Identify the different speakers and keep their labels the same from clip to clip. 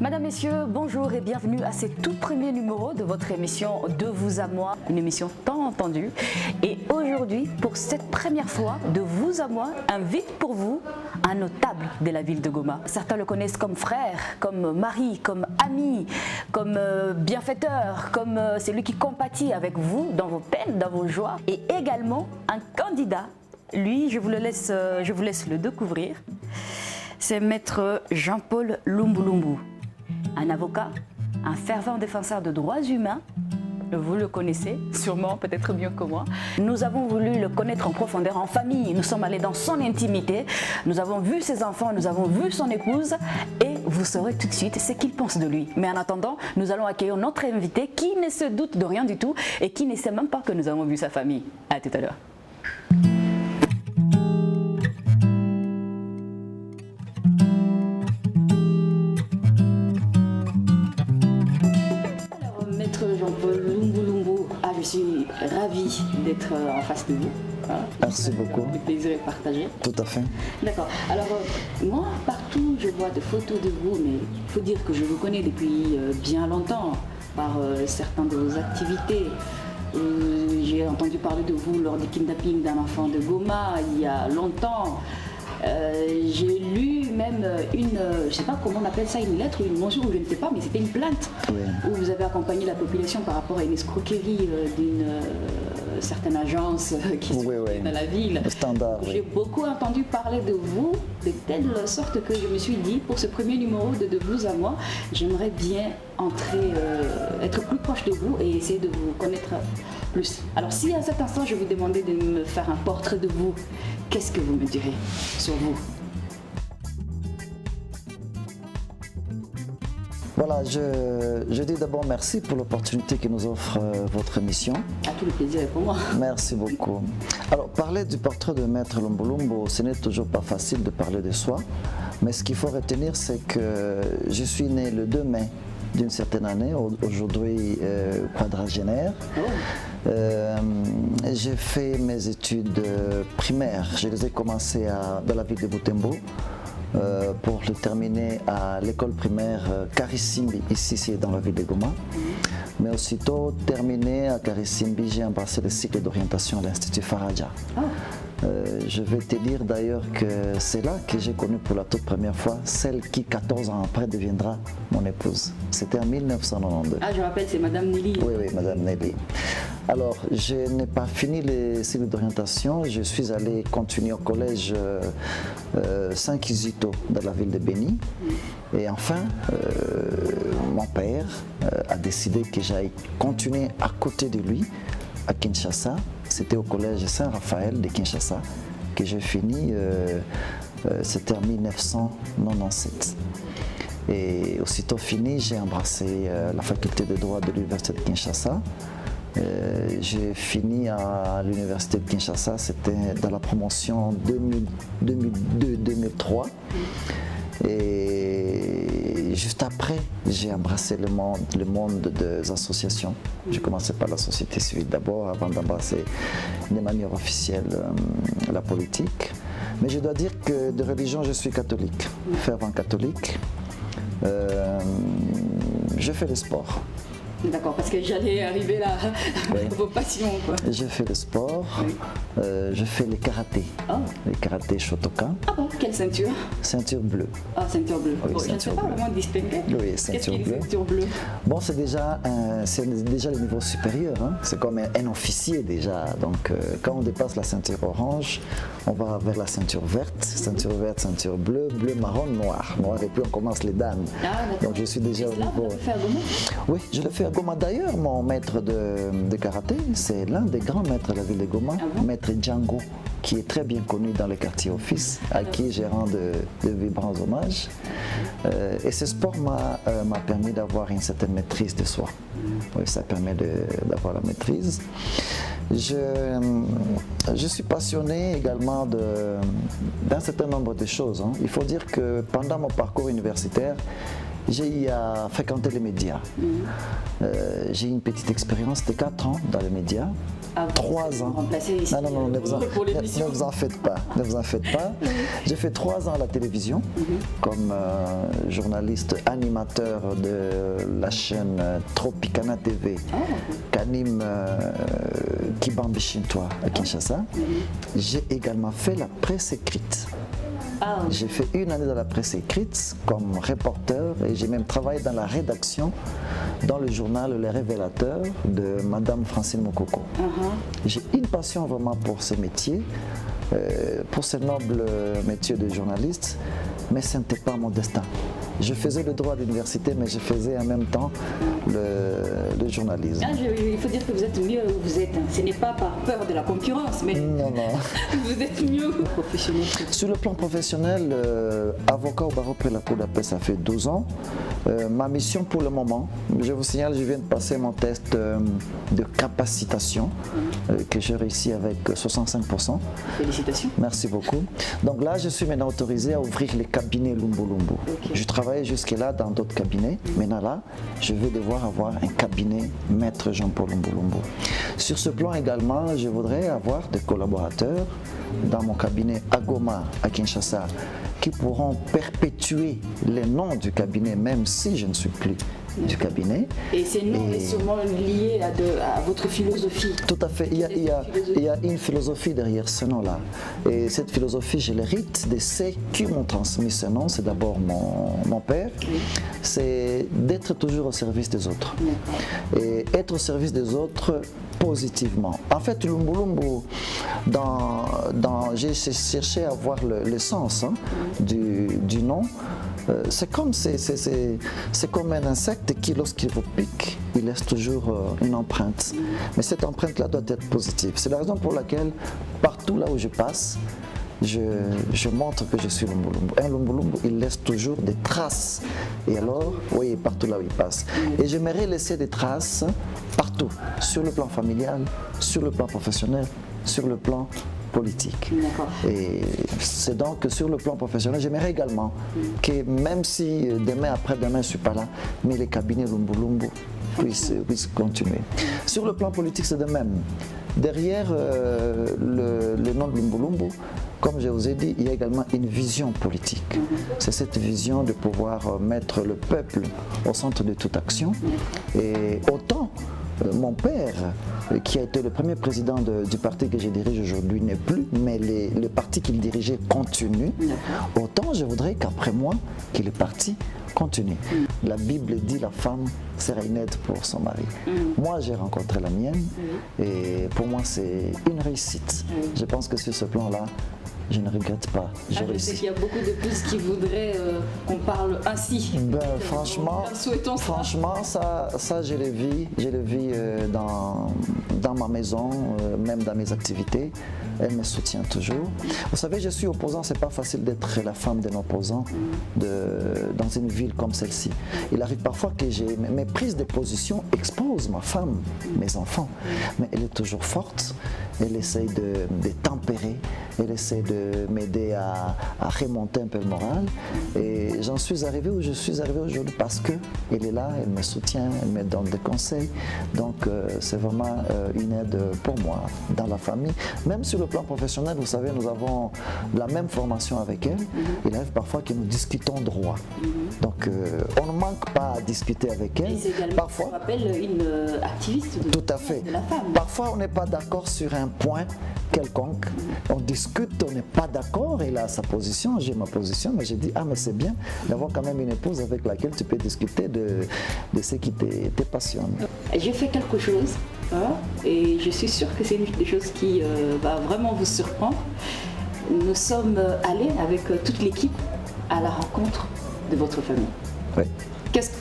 Speaker 1: Madame, Messieurs, bonjour et bienvenue à ce tout premier numéro de votre émission De vous à moi, une émission tant entendue. Et aujourd'hui, pour cette première fois, De vous à moi invite pour vous un notable de la ville de Goma. Certains le connaissent comme frère, comme mari, comme ami, comme bienfaiteur, comme celui qui compatit avec vous dans vos peines, dans vos joies. Et également un candidat. Lui, je vous laisse le découvrir. C'est Maître Jean-Paul Lumbu-Lumbu, un avocat, un fervent défenseur de droits humains. Vous le connaissez sûrement, peut-être mieux que moi. Nous avons voulu le connaître en profondeur, en famille. Nous sommes allés dans son intimité. Nous avons vu ses enfants, nous avons vu son épouse et vous saurez tout de suite ce qu'il pense de lui. Mais en attendant, nous allons accueillir notre invité qui ne se doute de rien du tout et qui ne sait même pas que nous avons vu sa famille. À tout à l'heure. Jean-Paul Lumbu-Lumbu, je suis ravie d'être en face de vous.
Speaker 2: Merci beaucoup.
Speaker 1: Le plaisir est partagé.
Speaker 2: Tout à fait.
Speaker 1: D'accord. Alors, moi, partout, je vois des photos de vous, mais il faut dire que je vous connais depuis bien longtemps par certaines de vos activités. J'ai entendu parler de vous lors du kidnapping d'un enfant de Goma il y a longtemps. J'ai lu même une, je ne sais pas comment on appelle ça, une lettre ou une mention, ou je ne sais pas, mais c'était une plainte où vous avez accompagné la population par rapport à une escroquerie d'une certaine agence qui se trouve dans la ville.
Speaker 2: Standard.
Speaker 1: J'ai beaucoup entendu parler de vous, de telle sorte que je me suis dit, pour ce premier numéro de vous à moi, j'aimerais bien entrer, être plus proche de vous et essayer de vous connaître plus. Alors si à cet instant je vous demandais de me faire un portrait de vous, qu'est-ce que vous me direz sur vous?
Speaker 2: Voilà, je dis d'abord merci pour l'opportunité que nous offre votre émission.
Speaker 1: À tout le plaisir est pour moi.
Speaker 2: Merci beaucoup. Alors, parler du portrait de Maître Lumbu-Lumbu, ce n'est toujours pas facile de parler de soi, mais ce qu'il faut retenir, c'est que je suis né le 2 mai d'une certaine année, aujourd'hui quadragénaire. J'ai fait mes études primaires, je les ai commencées dans la ville de Butembo pour le terminer à l'école primaire Karisimbi, ici c'est dans la ville de Goma. Mais aussitôt terminé à Karisimbi, j'ai embrassé le cycle d'orientation à l'Institut Faraja. Je vais te dire d'ailleurs que c'est là que j'ai connu pour la toute première fois celle qui 14 ans après deviendra mon épouse. C'était en 1992.
Speaker 1: Ah, je rappelle, c'est Madame Nelly.
Speaker 2: Oui, Madame Nelly. Alors, je n'ai pas fini les cycles d'orientation. Je suis allé continuer au collège Saint-Kizito dans la ville de Béni. Et enfin, mon père a décidé que j'aille continuer à côté de lui à Kinshasa. C'était au collège Saint-Raphaël de Kinshasa que j'ai fini, c'était en 1997. Et aussitôt fini, j'ai embrassé la faculté de droit de l'université de Kinshasa. J'ai fini à l'université de Kinshasa, c'était dans la promotion 2002-2003. Et juste après, j'ai embrassé le monde des associations. J'ai commencé par la société civile d'abord, avant d'embrasser de manière officielle la politique. Mais je dois dire que de religion, je suis catholique, fervent catholique. Je fais le sport.
Speaker 1: D'accord, parce que j'allais arriver là, vos passions quoi.
Speaker 2: Je fais le sport, je fais le karaté, le karaté Shotokan.
Speaker 1: Ah bon, quelle ceinture?
Speaker 2: Ceinture bleue.
Speaker 1: Ah, ceinture bleue.
Speaker 2: Oui,
Speaker 1: je ne sais pas vraiment distinguer.
Speaker 2: Oui, ceinture bleue.
Speaker 1: Ceinture bleue.
Speaker 2: Bon, c'est déjà le niveau supérieur, hein. C'est comme un officier déjà. Donc, quand on dépasse la ceinture orange, on va vers la ceinture verte, ceinture bleue, bleu, marron, noir. Noir et puis on commence les dames. Donc, je suis déjà au niveau.
Speaker 1: Vous le faites à Goma?
Speaker 2: Oui, je le fais à Goma. D'ailleurs, mon maître de karaté, c'est l'un des grands maîtres de la ville de Goma, Maître Django, qui est très bien connu dans les quartiers office, à qui je rends de vibrants hommages. Et ce sport m'a permis d'avoir une certaine maîtrise de soi. Oui, ça permet d'avoir la maîtrise. Je suis passionné également d'un certain nombre de choses. Hein. Il faut dire que pendant mon parcours universitaire, j'ai eu à fréquenter les médias. J'ai eu une petite expérience de 4 ans dans les médias. 3 ans.
Speaker 1: Ici,
Speaker 2: non, ne vous en faites pas. Ne vous en faites pas. J'ai fait 3 ans à la télévision comme journaliste animateur de la chaîne Tropicana TV qu'anime Kibambi Shintoa à Kinshasa. J'ai également fait la presse écrite. J'ai fait 1 année dans la presse écrite comme reporter et j'ai même travaillé dans la rédaction dans le journal Les Révélateurs de Madame Francine Mokoko. J'ai une passion vraiment pour ce métier, pour ce noble métier de journaliste, mais ce n'était pas mon destin. Je faisais le droit à l'université, mais je faisais en même temps le journalisme.
Speaker 1: Il faut dire que vous êtes mieux où vous êtes. Ce n'est pas par peur de la concurrence, mais
Speaker 2: non.
Speaker 1: Vous êtes mieux professionnel.
Speaker 2: Sur le plan professionnel, avocat au barreau près la Cour d'appel, ça fait 12 ans. Ma mission pour le moment, je vous signale, je viens de passer mon test de capacitation que j'ai réussi avec 65%.
Speaker 1: Félicitations.
Speaker 2: Merci beaucoup. Donc là, je suis maintenant autorisé à ouvrir les cabinets Lumbu Lumbu. Je travaillais jusque-là dans d'autres cabinets. Maintenant là, je vais devoir avoir un cabinet Maître Jean-Paul Lumbu Lumbu. Sur ce plan également, je voudrais avoir des collaborateurs dans mon cabinet Agoma à Kinshasa qui pourront perpétuer les noms du cabinet même si je ne suis plus du cabinet.
Speaker 1: Et ces noms est sûrement lié à votre philosophie.
Speaker 2: Tout à fait. Il y a une philosophie derrière ce nom-là. Et cette philosophie, je l'hérite de ceux qui m'ont transmis ce nom. C'est d'abord mon père. C'est d'être toujours au service des autres. Et être au service des autres positivement. En fait, Lumbu Lumbu, j'ai cherché à voir le sens du nom. C'est comme un insecte qui, lorsqu'il vous pique, il laisse toujours une empreinte. Mais cette empreinte-là doit être positive. C'est la raison pour laquelle, partout là où je passe, je montre que je suis Lumbu Lumbu. Un Lumbu Lumbu, il laisse toujours des traces. Et alors, oui, partout là où il passe. Et j'aimerais laisser des traces partout, sur le plan familial, sur le plan professionnel, sur le plan politique. Et c'est donc sur le plan professionnel, j'aimerais également que même si demain, après-demain, je ne suis pas là, mais les cabinets Lumbu Lumbu puissent continuer. Sur le plan politique, c'est de même. Derrière le nom de Lumbu Lumbu, comme je vous ai dit, il y a également une vision politique. C'est cette vision de pouvoir mettre le peuple au centre de toute action. Et autant mon père, qui a été le premier président du parti que je dirige aujourd'hui, n'est plus, mais le parti qu'il dirigeait continue. Autant je voudrais qu'après moi, que le parti continue. La Bible dit la femme sera une aide pour son mari. Moi, j'ai rencontré la mienne et pour moi, c'est une réussite. Je pense que sur ce plan-là, je ne regrette pas.
Speaker 1: Je sais qu'il y a beaucoup de plus qui voudraient qu'on parle ainsi.
Speaker 2: Franchement, ça je le vis dans ma maison, même dans mes activités. Elle me soutient toujours. Vous savez, je suis opposant, c'est pas facile d'être la femme d'un opposant dans une ville comme celle-ci. Il arrive parfois que mes prises de position exposent ma femme, mes enfants, mais elle est toujours forte. Elle essaye de tempérer, elle essaie de m'aider à remonter un peu le moral. Et j'en suis arrivé où je suis arrivé aujourd'hui parce qu'elle est là, elle me soutient, elle me donne des conseils. Donc c'est vraiment une aide pour moi dans la famille. Même sur le plan professionnel, vous savez, nous avons la même formation avec elle. Il arrive parfois que nous discutons droit. Donc on ne manque pas à discuter avec elle.
Speaker 1: Et c'est également, parfois, on rappelle, une activiste
Speaker 2: tout à fait.
Speaker 1: De la femme.
Speaker 2: Parfois on n'est pas d'accord sur un point quelconque, on discute, on n'est pas d'accord, elle a sa position, j'ai ma position, mais j'ai dit, mais c'est bien d'avoir quand même une épouse avec laquelle tu peux discuter de ce qui te passionne.
Speaker 1: J'ai fait quelque chose, et je suis sûre que c'est une des choses qui va vraiment vous surprendre. Nous sommes allés avec toute l'équipe à la rencontre de votre famille.
Speaker 2: Oui.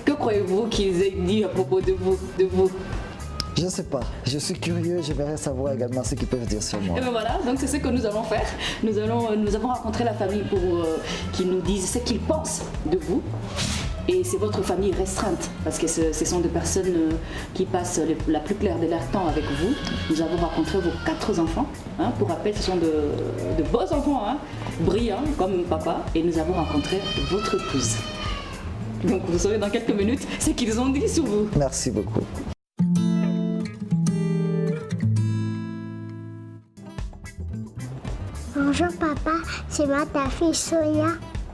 Speaker 1: Que croyez-vous qu'ils aient dit à propos de vous?
Speaker 2: Je ne sais pas, je suis curieux, j'aimerais savoir également ce qu'ils peuvent dire sur moi.
Speaker 1: Et bien voilà, donc c'est ce que nous allons faire. Nous avons rencontré la famille pour qu'ils nous disent ce qu'ils pensent de vous. Et c'est votre famille restreinte, parce que ce sont des personnes qui passent la plus claire de leur temps avec vous. Nous avons rencontré vos 4 enfants. Pour rappel, ce sont de beaux enfants, brillants comme papa. Et nous avons rencontré votre épouse. Donc vous saurez dans quelques minutes ce qu'ils ont dit sur vous.
Speaker 2: Merci beaucoup.
Speaker 3: Bonjour papa, c'est moi ta fille Soya.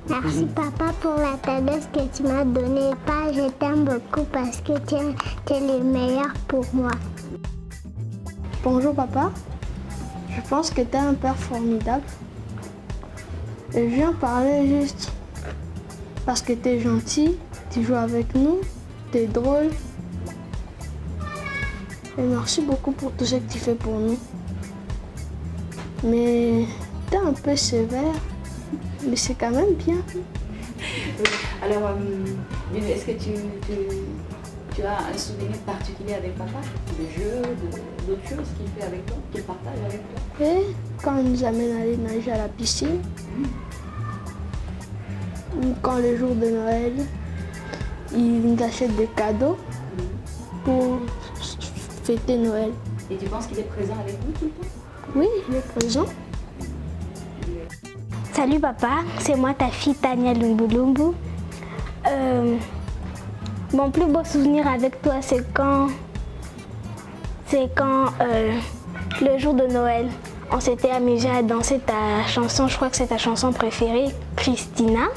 Speaker 3: Merci papa pour la tendresse que tu m'as donnée. Papa, je t'aime beaucoup parce que tu es le meilleur pour moi.
Speaker 4: Bonjour papa, je pense que tu es un père formidable. Et je viens parler juste parce que tu es gentil, tu joues avec nous, tu es drôle. Et merci beaucoup pour tout ce que tu fais pour nous. Mais tu es un peu sévère, mais c'est quand même bien.
Speaker 1: Alors, est-ce que tu as un souvenir particulier avec papa? De jeux, d'autres choses qu'il fait avec toi, qu'il partage avec toi?
Speaker 4: Et quand il nous amène à aller nager à la piscine, ou quand le jour de Noël, il nous achète des cadeaux pour fêter Noël.
Speaker 1: Et tu penses qu'il est présent avec nous tout le temps?
Speaker 4: Oui, il est présent.
Speaker 3: Salut papa, c'est moi ta fille Tania Lumbulumbu. Mon plus beau souvenir avec toi, c'est quand le jour de Noël, on s'était amusé à danser ta chanson, je crois que c'est ta chanson préférée, Christina.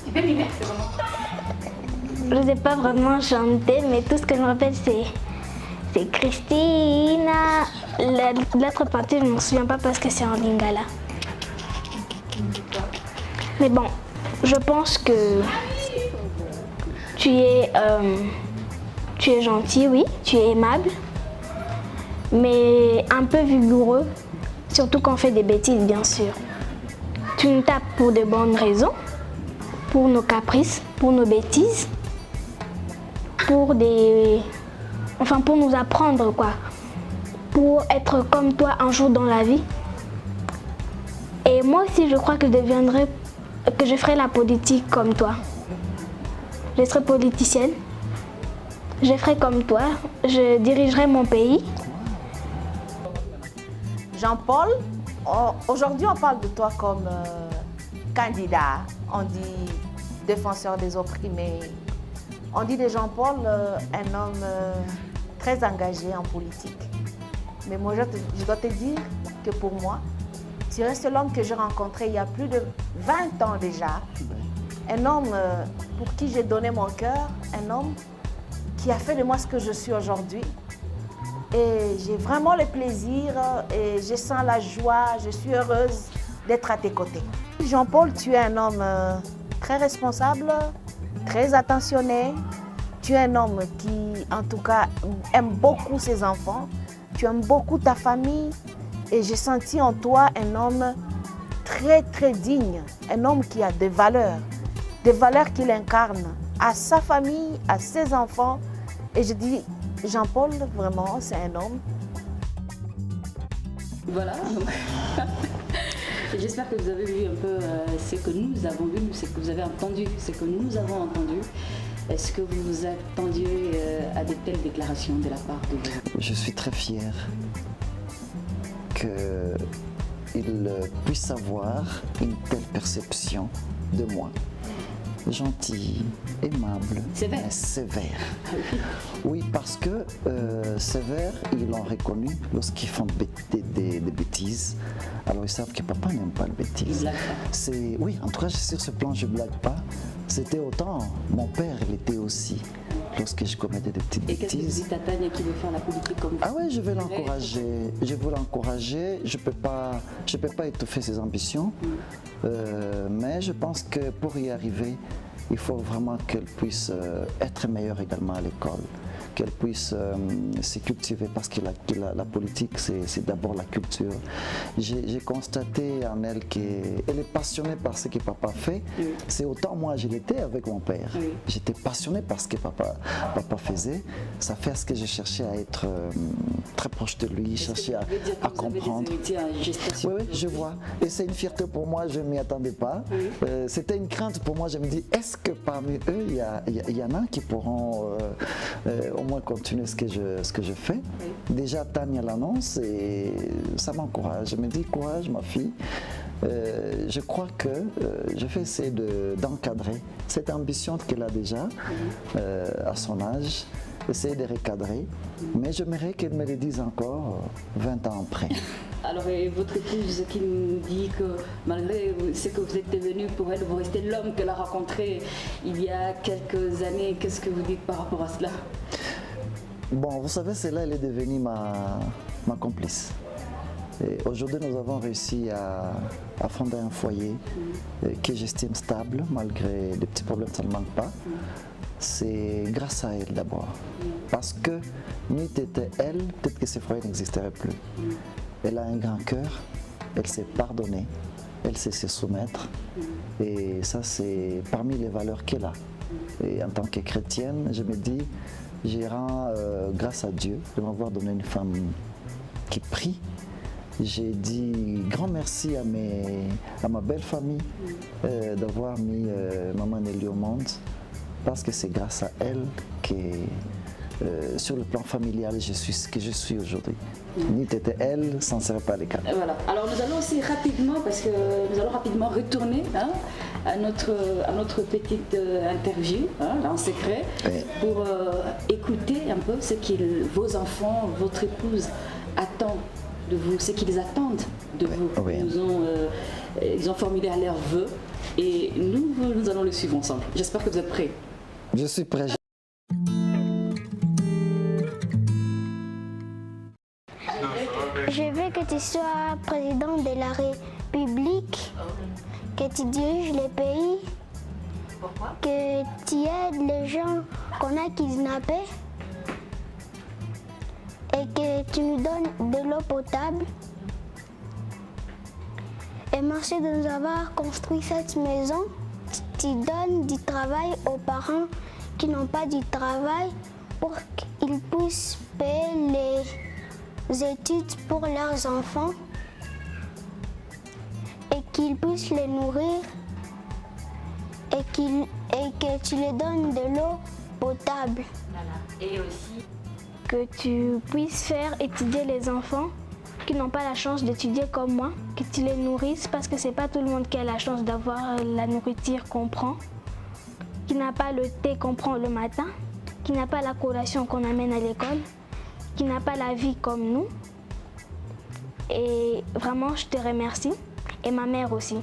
Speaker 1: Tu peux mimer, c'est vraiment.
Speaker 3: Je ne sais pas vraiment chanter, mais tout ce que je me rappelle, c'est Christina. L'autre partie, je ne m'en souviens pas parce que c'est en lingala. Mais bon, je pense que tu es gentil, oui, tu es aimable, mais un peu vigoureux, surtout quand on fait des bêtises, bien sûr. Tu nous tapes pour de bonnes raisons, pour nos caprices, pour nos bêtises, pour nous apprendre quoi, pour être comme toi un jour dans la vie. Et moi aussi, je crois que je ferai la politique comme toi. Je serai politicienne. Je ferai comme toi. Je dirigerai mon pays.
Speaker 5: Jean-Paul, aujourd'hui on parle de toi comme candidat. On dit défenseur des opprimés. On dit de Jean-Paul un homme très engagé en politique. Mais moi, je dois te dire que pour moi, tu restes l'homme que j'ai rencontré il y a plus de 20 ans déjà. Un homme pour qui j'ai donné mon cœur, un homme qui a fait de moi ce que je suis aujourd'hui. Et j'ai vraiment le plaisir et je sens la joie, je suis heureuse d'être à tes côtés. Jean-Paul, tu es un homme très responsable, très attentionné. Tu es un homme qui, en tout cas, aime beaucoup ses enfants. Tu aimes beaucoup ta famille. Et j'ai senti en toi un homme très, très digne. Un homme qui a des valeurs qu'il incarne à sa famille, à ses enfants. Et je dis, Jean-Paul, vraiment, c'est un homme.
Speaker 1: Voilà. J'espère que vous avez vu un peu ce que nous avons vu, ce que vous avez entendu, ce que nous avons entendu. Est-ce que vous vous attendiez à de telles déclarations de la part de vous?
Speaker 2: Je suis très fier qu'il puisse avoir une telle perception de moi. Gentil, aimable,
Speaker 1: Sévère.
Speaker 2: mais sévère.
Speaker 1: Ah oui.
Speaker 2: Oui, parce que sévère, ils l'ont reconnu lorsqu'ils font des bêtises. Alors ils savent que papa n'aime pas le bêtise. Oui, en tout cas, sur ce plan, je ne blague pas. C'était autant, mon père l'était aussi, lorsque je commettais des petites bêtises.
Speaker 1: Et qu'est-ce que vous dites à Tania qui veut faire la politique comme vous?
Speaker 2: Ah oui, je vais l'encourager. Je veux l'encourager. Je peux pas étouffer ses ambitions. Mais je pense que pour y arriver, il faut vraiment qu'elle puisse être meilleure également à l'école. Qu'elle puisse se cultiver parce que la politique, c'est d'abord la culture. J'ai constaté en elle qu'elle est passionnée par ce que papa fait. Oui. C'est autant moi je l'étais avec mon père. Oui. J'étais passionné par ce que papa faisait. Ça fait ce que j'ai cherché à être très proche de lui, chercher à comprendre. Oui, je vois. Et c'est une fierté pour moi, je ne m'y attendais pas. Oui. C'était une crainte pour moi, je me dis, est-ce que parmi eux, il y en a qui pourront au moins continuer ce que je fais. Oui. Déjà, Tania l'annonce et ça m'encourage. Je me dis, courage ma fille, je crois que je vais essayer d'encadrer cette ambition qu'elle a déjà à son âge, essayer de recadrer, mais j'aimerais qu'elle me le dise encore 20 ans après.
Speaker 1: Alors, et votre épouse qui nous dit que malgré ce que vous êtes devenu pour elle, vous restez l'homme qu'elle a rencontré il y a quelques années. Qu'est-ce que vous dites par rapport à cela?
Speaker 2: Bon, vous savez, celle-là, elle est devenue ma complice. Aujourd'hui, nous avons réussi à fonder un foyer que j'estime stable, malgré des petits problèmes, ça ne manque pas. C'est grâce à elle d'abord. Parce que n'eût été elle, peut-être que ce foyer n'existerait plus. Elle a un grand cœur, elle sait pardonner, elle sait se soumettre. Et ça, c'est parmi les valeurs qu'elle a. Et en tant que chrétienne, je me dis, je rends grâce à Dieu de m'avoir donné une femme qui prie. J'ai dit grand merci à ma belle famille d'avoir mis maman Nelly au monde, parce que c'est grâce à elle que sur le plan familial je suis ce que je suis aujourd'hui. N'eût été elle, ça ne serait pas le cas.
Speaker 1: Voilà. Alors nous allons aussi rapidement, parce que nous allons rapidement retourner à notre petite interview, là en secret, pour écouter un peu ce que vos enfants, votre épouse attendent de vous, ce qu'ils attendent de vous.
Speaker 2: Oui.
Speaker 1: Ils ont formulé leurs vœux et nous allons les suivre ensemble. J'espère que vous êtes prêts.
Speaker 2: Je suis prêt.
Speaker 3: Je veux que tu sois président de la République, que tu diriges le pays, que tu aides les gens qu'on a kidnappés et que tu nous donnes de l'eau potable. Et merci de nous avoir construit cette maison. Tu donnes du travail aux parents qui n'ont pas du travail pour qu'ils puissent payer les études pour leurs enfants et qu'ils puissent les nourrir et que tu les donnes de l'eau potable.
Speaker 1: Et aussi
Speaker 3: Que tu puisses faire étudier les enfants qui n'ont pas la chance d'étudier comme moi, que tu les nourrisses parce que c'est pas tout le monde qui a la chance d'avoir la nourriture qu'on prend, qui n'a pas le thé qu'on prend le matin, qui n'a pas la collation qu'on amène à l'école, qui n'a pas la vie comme nous. Et vraiment, je te remercie. Et ma mère aussi.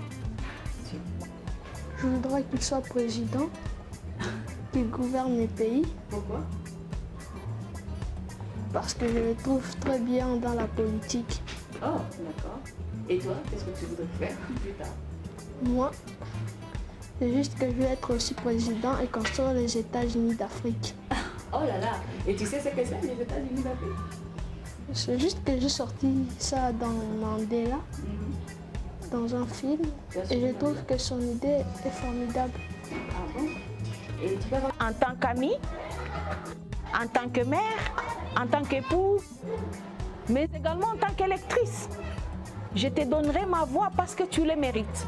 Speaker 4: Je voudrais qu'il soit président, qu'il gouverne le pays.
Speaker 1: pourquoi?
Speaker 4: Parce que je le trouve très bien dans la politique.
Speaker 1: Oh, d'accord. Et toi, qu'est-ce que tu voudrais faire plus tard?
Speaker 4: Moi, c'est juste que je veux être aussi président et construire les États-Unis d'Afrique.
Speaker 1: Oh là là. Et tu sais ce que c'est, les États-Unis d'Afrique?
Speaker 4: C'est juste que j'ai sorti ça dans Mandela, dans un film, et je trouve que son idée est formidable.
Speaker 1: Ah bon? Et tu vas voir.
Speaker 5: En tant qu'amie, en tant que mère, en tant qu'épouse, mais également en tant qu'électrice. Je te donnerai ma voix parce que tu le mérites.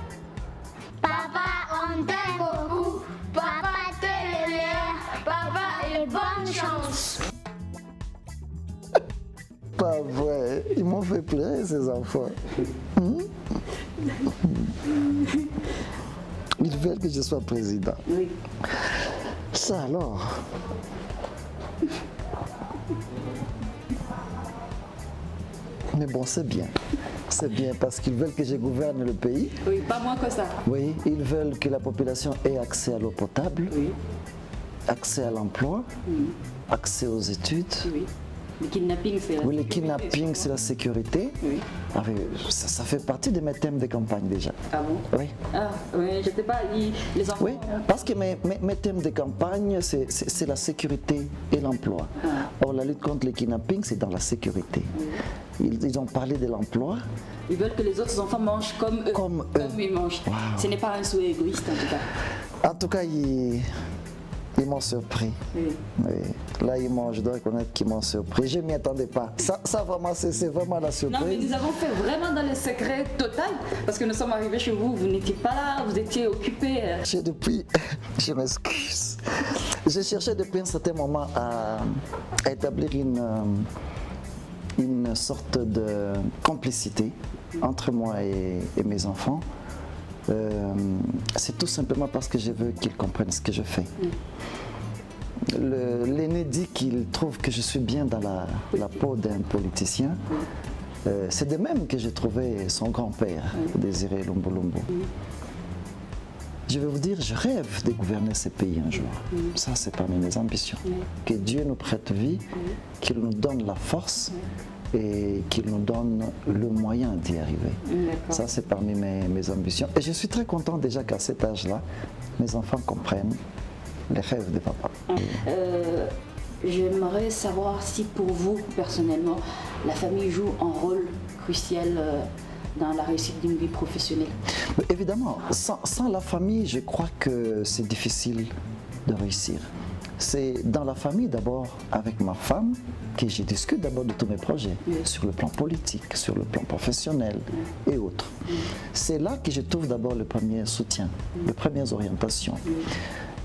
Speaker 3: Papa, on t'aime beaucoup. Papa, t'es le meilleur. Papa, et bonne chance.
Speaker 2: Pas vrai, ils m'ont fait pleurer ces enfants. Ils veulent que je sois président.
Speaker 1: Oui.
Speaker 2: Ça alors. Mais bon, c'est bien. C'est bien parce qu'ils veulent que je gouverne le pays.
Speaker 1: Oui, pas moins que ça.
Speaker 2: Oui, ils veulent que la population ait accès à l'eau potable,
Speaker 1: Oui.
Speaker 2: accès à l'emploi, accès aux études.
Speaker 1: Oui. Le kidnapping, c'est la
Speaker 2: Oui, le
Speaker 1: sécurité,
Speaker 2: kidnapping, c'est la sécurité.
Speaker 1: Oui.
Speaker 2: Ah oui, ça fait partie de mes thèmes de campagne déjà.
Speaker 1: Ah bon?
Speaker 2: Oui.
Speaker 1: Ah, oui, je sais pas, les enfants...
Speaker 2: Oui, parce que mes thèmes de campagne, c'est la sécurité et l'emploi. Or, la lutte contre le kidnapping, c'est dans la sécurité. Ils ont parlé de l'emploi.
Speaker 1: Ils veulent que les autres enfants mangent comme eux.
Speaker 2: Comme eux.
Speaker 1: ils mangent.
Speaker 2: Wow.
Speaker 1: Ce n'est pas un souhait égoïste, en tout cas.
Speaker 2: En tout cas, ils m'ont surpris.
Speaker 1: Oui.
Speaker 2: Oui. Là, je dois reconnaître qu'ils m'ont surpris. Je ne m'y attendais pas. Ça vraiment, c'est vraiment la surprise.
Speaker 1: Non, mais nous avons fait vraiment dans le secret total, parce que nous sommes arrivés chez vous, vous n'étiez pas là, vous étiez occupés.
Speaker 2: Je m'excuse. J'ai cherché depuis un certain moment à établir une sorte de complicité entre moi et mes enfants. C'est tout simplement parce que je veux qu'ils comprennent ce que je fais. L'aîné dit qu'il trouve que je suis bien dans la peau d'un politicien. C'est de même que j'ai trouvé son grand-père, Désiré Lumbu Lumbu. Je vais vous dire, je rêve de gouverner ce pays un jour. Ça, c'est parmi mes ambitions. Que Dieu nous prête vie, qu'il nous donne la force et qu'il nous donne le moyen d'y arriver. Ça, c'est parmi mes ambitions. Et je suis très content déjà qu'à cet âge-là, mes enfants comprennent les rêves de papa.
Speaker 1: J'aimerais savoir si pour vous, personnellement, la famille joue un rôle crucial dans la réussite d'une vie professionnelle.
Speaker 2: Évidemment, sans la famille, je crois que c'est difficile de réussir. C'est dans la famille d'abord, avec ma femme, que je discute d'abord de tous mes projets, sur le plan politique, sur le plan professionnel et autres. C'est là que je trouve d'abord le premier soutien, les premières orientations.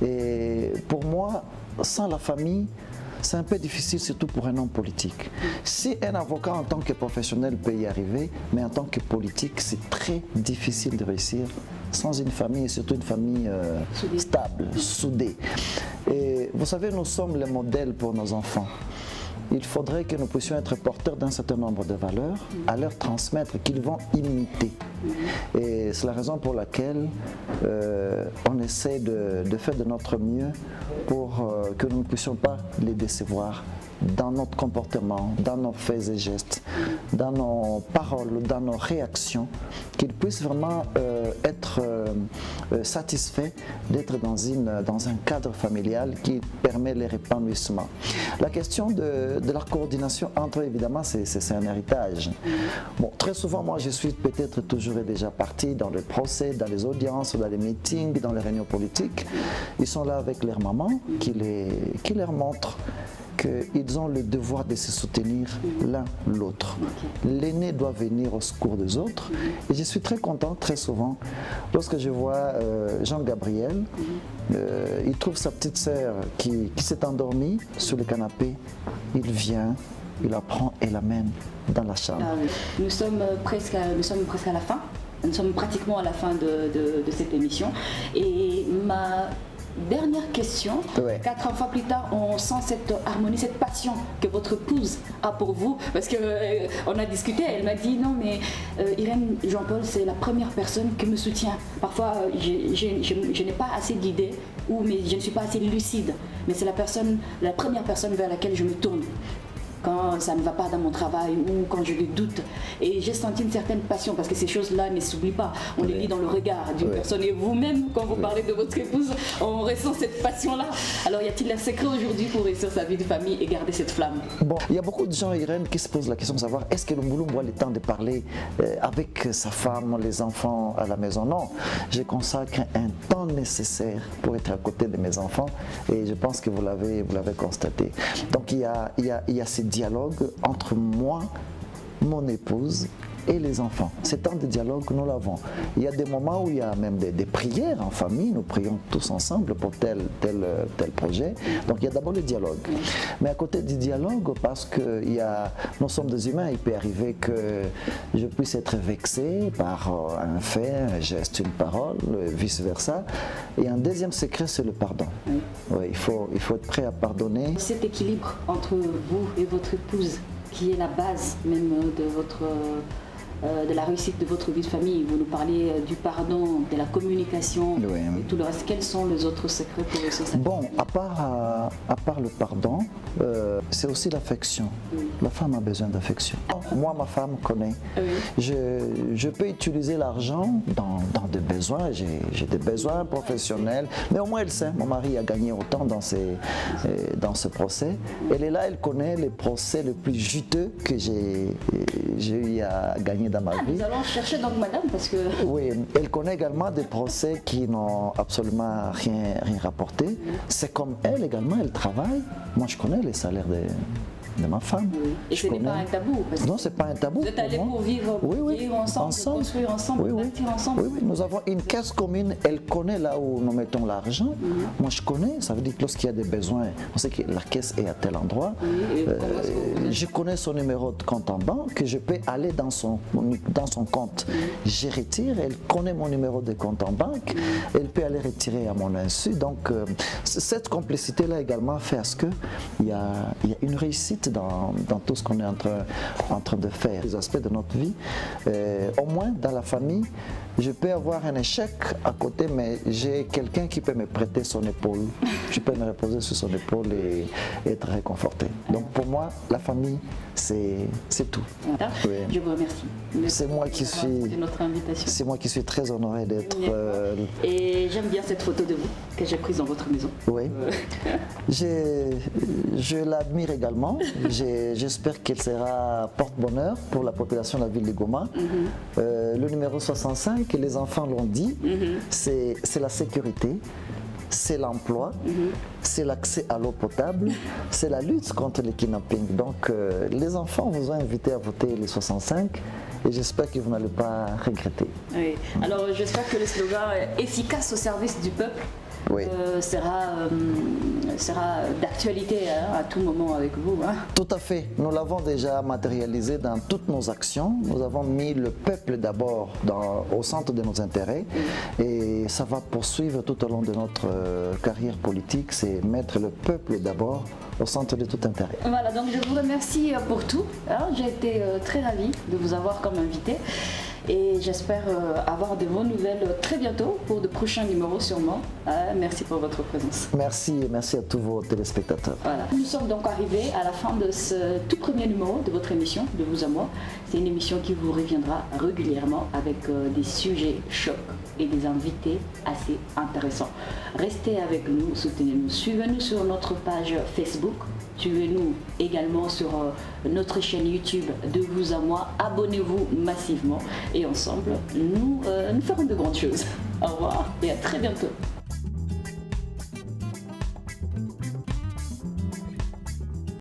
Speaker 2: Et pour moi, sans la famille, c'est un peu difficile, surtout pour un homme politique. Si un avocat en tant que professionnel peut y arriver, mais en tant que politique, c'est très difficile de réussir sans une famille, et surtout une famille stable, soudée. Et vous savez, nous sommes les modèles pour nos enfants. Il faudrait que nous puissions être porteurs d'un certain nombre de valeurs, à leur transmettre, qu'ils vont imiter. Et c'est la raison pour laquelle on essaie de faire de notre mieux pour que nous ne puissions pas les décevoir dans notre comportement, dans nos faits et gestes, dans nos paroles, dans nos réactions, qu'ils puissent vraiment être satisfaits d'être dans un cadre familial qui permet leur épanouissement. La question de la coordination entre eux, évidemment, c'est un héritage. Bon, très souvent, moi, je suis peut-être toujours déjà parti dans les procès, dans les audiences, dans les meetings, dans les réunions politiques. Ils sont là avec leur maman qui leur montre qu'ils ont le devoir de se soutenir l'un l'autre. L'aîné doit venir au secours des autres. Et je suis très content, très souvent, lorsque je vois Jean-Gabriel, il trouve sa petite sœur qui s'est endormie sur le canapé. Il vient, il la prend et l'amène dans la chambre.
Speaker 1: Nous sommes presque à la fin. Nous sommes pratiquement à la fin de cette émission. Et ma dernière question, 4 fois plus tard, on sent cette harmonie, cette passion que votre épouse a pour vous, parce qu'on a discuté, elle m'a dit non mais Irène Jean-Paul, c'est la première personne qui me soutient. Parfois je n'ai pas assez d'idées mais je ne suis pas assez lucide, mais c'est la première personne vers laquelle je me tourne quand ça ne va pas dans mon travail ou quand je doute. Et j'ai senti une certaine passion parce que ces choses-là ne s'oublient pas. On les lit dans le regard d'une personne. Et vous-même, quand vous parlez de votre épouse, on ressent cette passion-là. Alors, y a-t-il un secret aujourd'hui pour réussir sa vie de famille et garder cette flamme?
Speaker 2: Bon, il y a beaucoup de gens, Irène, qui se posent la question de savoir est-ce que Lumbu Lumbu a le temps de parler avec sa femme, les enfants à la maison? Non, je consacre un temps nécessaire pour être à côté de mes enfants et je pense que vous l'avez constaté. Donc, il y a ces dialogue entre moi, mon épouse et les enfants. Ce temps de dialogue, nous l'avons. Il y a des moments où il y a même des prières en famille, nous prions tous ensemble pour tel projet. Donc il y a d'abord le dialogue. Mais à côté du dialogue, parce que nous sommes des humains, il peut arriver que je puisse être vexé par un fait, un geste, une parole, vice-versa. Et un deuxième secret, c'est le pardon. Oui, il faut être prêt à pardonner.
Speaker 1: Cet équilibre entre vous et votre épouse, qui est la base même de la réussite de votre vie de famille. Vous nous parlez du pardon, de la communication et tout le reste. Quels sont les autres secrets pour réussir ça?
Speaker 2: Bon, à part le pardon, c'est aussi l'affection. La femme a besoin d'affection. Moi, ma femme connaît. Je peux utiliser l'argent dans des besoins. J'ai des besoins professionnels, mais au moins elle sait. Mon mari a gagné autant dans ce procès. Elle est là, elle connaît les procès les plus juteux que j'ai eu à gagner dans ma vie.
Speaker 1: Nous allons chercher donc madame parce que...
Speaker 2: Oui, elle connaît également des procès qui n'ont absolument rien rapporté. C'est comme elle également, elle travaille. Moi je connais les salaires de ma femme.
Speaker 1: Oui. Et ce n'est pas un tabou parce que
Speaker 2: non, c'est pas un tabou.
Speaker 1: vous êtes allés pour vivre, ensemble, construire ensemble, bâtir ensemble.
Speaker 2: Oui, oui, nous avons une caisse commune, elle connaît là où nous mettons l'argent. Moi je connais, ça veut dire que lorsqu'il y a des besoins, on sait que la caisse est à tel endroit. Je connais son numéro de compte en banque, que je peux aller dans son compte. Je retire, elle connaît mon numéro de compte en banque, elle peut aller retirer à mon insu. Donc cette complicité-là également fait à ce qu'il y a une réussite dans tout ce qu'on est en train de faire. Les aspects de notre vie, au moins dans la famille, je peux avoir un échec à côté, mais j'ai quelqu'un qui peut me prêter son épaule. Je peux me reposer sur son épaule et être réconforté. Donc pour moi, la famille, c'est tout.
Speaker 1: Oui. Je vous remercie.
Speaker 2: C'est moi qui suis.
Speaker 1: Notre invitation.
Speaker 2: C'est moi qui suis très honoré d'être.
Speaker 1: Et j'aime bien cette photo de vous que j'ai prise dans votre maison.
Speaker 2: Oui. Je l'admire également. J'espère qu'elle sera porte-bonheur pour la population de la ville de Goma. Le numéro 65, les enfants l'ont dit, c'est la sécurité, c'est l'emploi, c'est l'accès à l'eau potable, c'est la lutte contre le kidnapping. Donc les enfants vous ont invité à voter les 65 et j'espère que vous n'allez pas regretter.
Speaker 1: Oui. Alors j'espère que le slogan efficace au service du peuple sera d'actualité à tout moment avec vous.
Speaker 2: Tout à fait. Nous l'avons déjà matérialisé dans toutes nos actions. Nous avons mis le peuple d'abord au centre de nos intérêts et ça va poursuivre tout au long de notre carrière politique. C'est mettre le peuple d'abord au centre de tout intérêt.
Speaker 1: Voilà, donc je vous remercie pour tout. J'ai été très ravie de vous avoir comme invité. Et j'espère avoir de vos nouvelles très bientôt pour de prochains numéros sûrement. Merci pour votre présence.
Speaker 2: Merci et merci à tous vos téléspectateurs.
Speaker 1: Voilà. Nous sommes donc arrivés à la fin de ce tout premier numéro de votre émission De vous à moi. C'est une émission qui vous reviendra régulièrement avec des sujets chocs et des invités assez intéressants. Restez avec nous, soutenez-nous, suivez-nous sur notre page Facebook. Suivez-nous également sur notre chaîne YouTube De vous à moi. Abonnez-vous massivement et ensemble, nous ferons de grandes choses. Au revoir et à très bientôt.